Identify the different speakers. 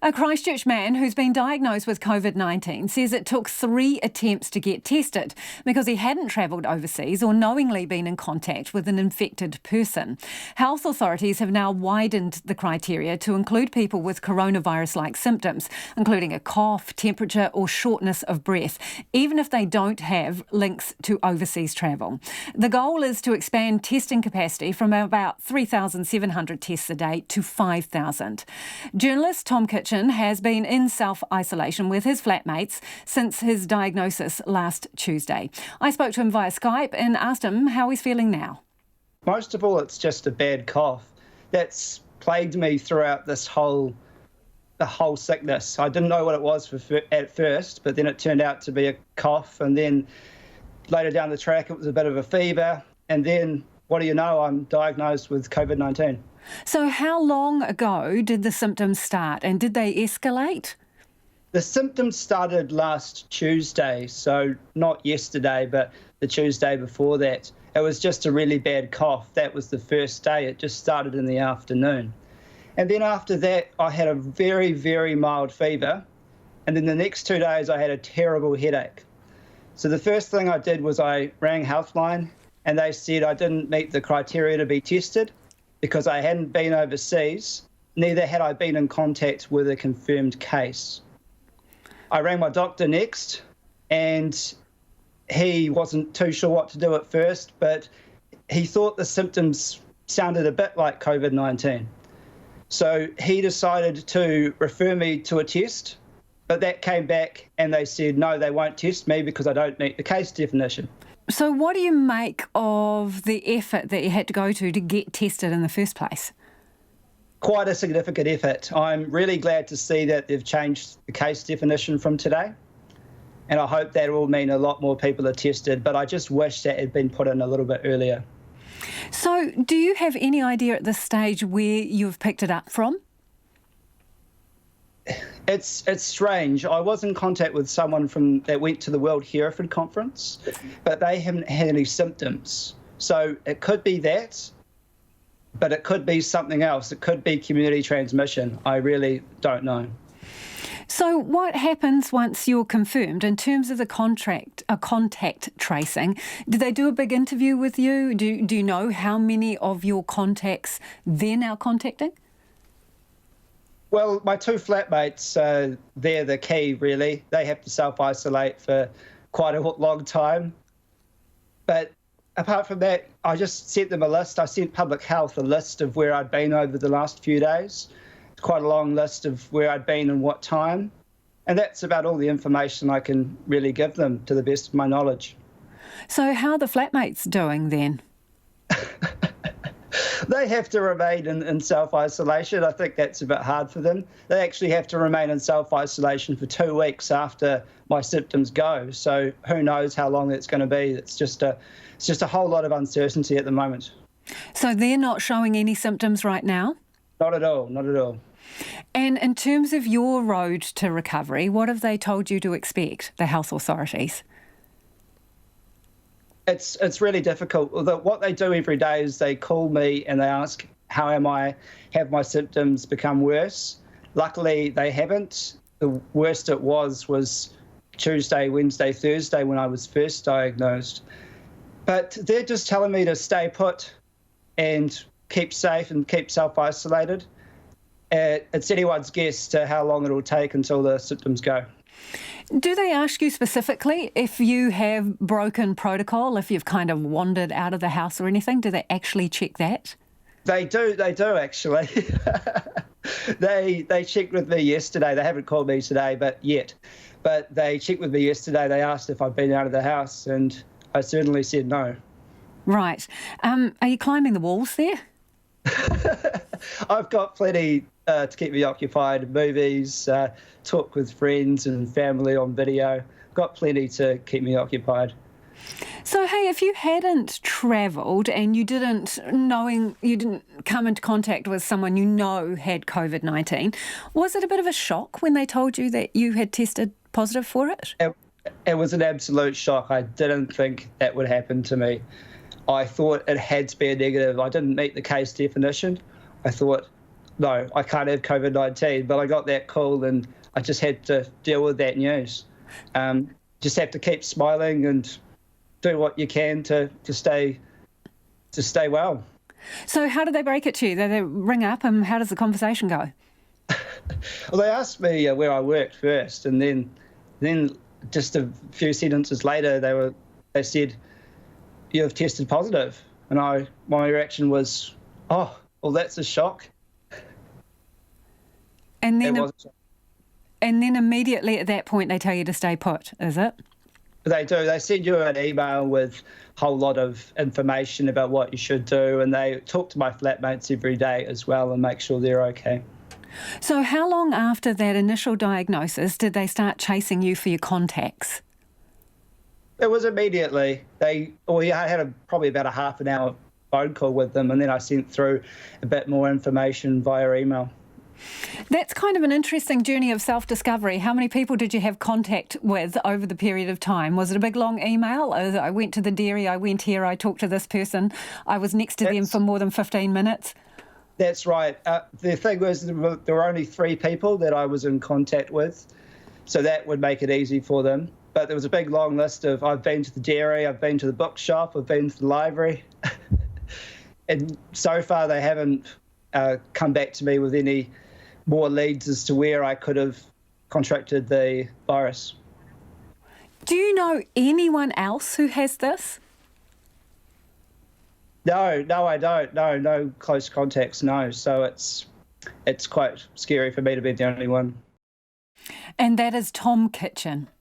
Speaker 1: A Christchurch man who's been diagnosed with Covid-19 says it took 3 attempts to get tested because he hadn't travelled overseas or knowingly been in contact with an infected person. Health authorities have now widened the criteria to include people with coronavirus-like symptoms, including a cough, temperature or shortness of breath, even if they don't have links to overseas travel. The goal is to expand testing capacity from about 3,700 tests a day to 5,000. Journalist Tom Kitchin has been in self-isolation with his flatmates since his diagnosis last Tuesday. I spoke to him via Skype and asked him how he's feeling now.
Speaker 2: Most of all, it's just a bad cough. That's plagued me throughout the whole sickness. I didn't know what it was at first, but then it turned out to be a cough, and then later down the track it was a bit of a fever, and then, what do you know, I'm diagnosed with COVID-19.
Speaker 1: So how long ago did the symptoms start, and did they escalate?
Speaker 2: The symptoms started last Tuesday, so not yesterday, but the Tuesday before that. It was just a really bad cough. That was the first day. It just started in the afternoon. And then after that, I had a very, very mild fever. And then the next 2 days, I had a terrible headache. So the first thing I did was I rang Healthline, and they said I didn't meet the criteria to be tested because I hadn't been overseas, neither had I been in contact with a confirmed case. I rang my doctor next, and he wasn't too sure what to do at first, but he thought the symptoms sounded a bit like COVID-19. So he decided to refer me to a test, but that came back and they said, no, they won't test me because I don't meet the case definition.
Speaker 1: So what do you make of the effort that you had to go to get tested in the first place?
Speaker 2: Quite a significant effort. I'm really glad to see that they've changed the case definition from today, and I hope that will mean a lot more people are tested, but I just wish that had been put in a little bit earlier.
Speaker 1: So do you have any idea at this stage where you've picked it up from?
Speaker 2: It's strange. I was in contact with someone that went to the World Hereford Conference, but they haven't had any symptoms. So it could be that, but it could be something else. It could be community transmission. I really don't know.
Speaker 1: So what happens once you're confirmed in terms of the contact tracing? Did they do a big interview with you? Do you know how many of your contacts they're now contacting?
Speaker 2: Well, my 2 flatmates, they're the key, really. They have to self-isolate for quite a long time. But apart from that, I just sent them a list. I sent Public Health a list of where I'd been over the last few days. It's quite a long list of where I'd been and what time. And that's about all the information I can really give them to the best of my knowledge.
Speaker 1: So how are the flatmates doing then?
Speaker 2: They have to remain in self-isolation. I think that's a bit hard for them. They actually have to remain in self-isolation for 2 weeks after my symptoms go. So who knows how long that's going to be. It's just a whole lot of uncertainty at the moment.
Speaker 1: So they're not showing any symptoms right now?
Speaker 2: Not at all, not at all.
Speaker 1: And in terms of your road to recovery, what have they told you to expect, the health authorities?
Speaker 2: It's really difficult. What they do every day is they call me and they ask, how am I? Have my symptoms become worse? Luckily, they haven't. The worst it was Tuesday, Wednesday, Thursday when I was first diagnosed. But they're just telling me to stay put and keep safe and keep self-isolated. It's anyone's guess to how long it'll take until the symptoms go.
Speaker 1: Do they ask you specifically if you have broken protocol, if you've kind of wandered out of the house or anything? Do they actually check that?
Speaker 2: They do actually. They checked with me yesterday. They haven't called me today, but they checked with me yesterday. They asked if I've been out of the house, and I certainly said no.
Speaker 1: Right. Are you climbing the walls there?
Speaker 2: I've got plenty to keep me occupied, movies, talk with friends and family on video. Got plenty to keep me occupied.
Speaker 1: So, hey, if you hadn't travelled and you didn't come into contact with someone you know had COVID-19, was it a bit of a shock when they told you that you had tested positive for it?
Speaker 2: It was an absolute shock. I didn't think that would happen to me. I thought it had to be a negative. I didn't meet the case definition. I thought no, I can't have COVID-19, but I got that call and I just had to deal with that news. Just have to keep smiling and do what you can to stay well.
Speaker 1: So how did they break it to you? Did they ring up and how does the conversation go?
Speaker 2: Well, they asked me where I worked first, and then just a few sentences later, they said, "You've tested positive," and my reaction was, "Oh, well, that's a shock."
Speaker 1: And then immediately at that point, they tell you to stay put, is it?
Speaker 2: They do. They send you an email with a whole lot of information about what you should do, and they talk to my flatmates every day as well and make sure they're okay.
Speaker 1: So how long after that initial diagnosis did they start chasing you for your contacts?
Speaker 2: It was immediately. I had probably about a half an hour phone call with them, and then I sent through a bit more information via email.
Speaker 1: That's kind of an interesting journey of self-discovery. How many people did you have contact with over the period of time? Was it a big, long email? I went to the dairy, I went here, I talked to this person, I was next to them for more than 15 minutes?
Speaker 2: That's right. The thing was, there were only 3 people that I was in contact with, so that would make it easy for them. But there was a big, long list of, I've been to the dairy, I've been to the bookshop, I've been to the library. And so far they haven't come back to me with any more leads as to where I could have contracted the virus.
Speaker 1: Do you know anyone else who has this?
Speaker 2: No, I don't. No close contacts, no. So it's quite scary for me to be the only one.
Speaker 1: And that is Tom Kitchin.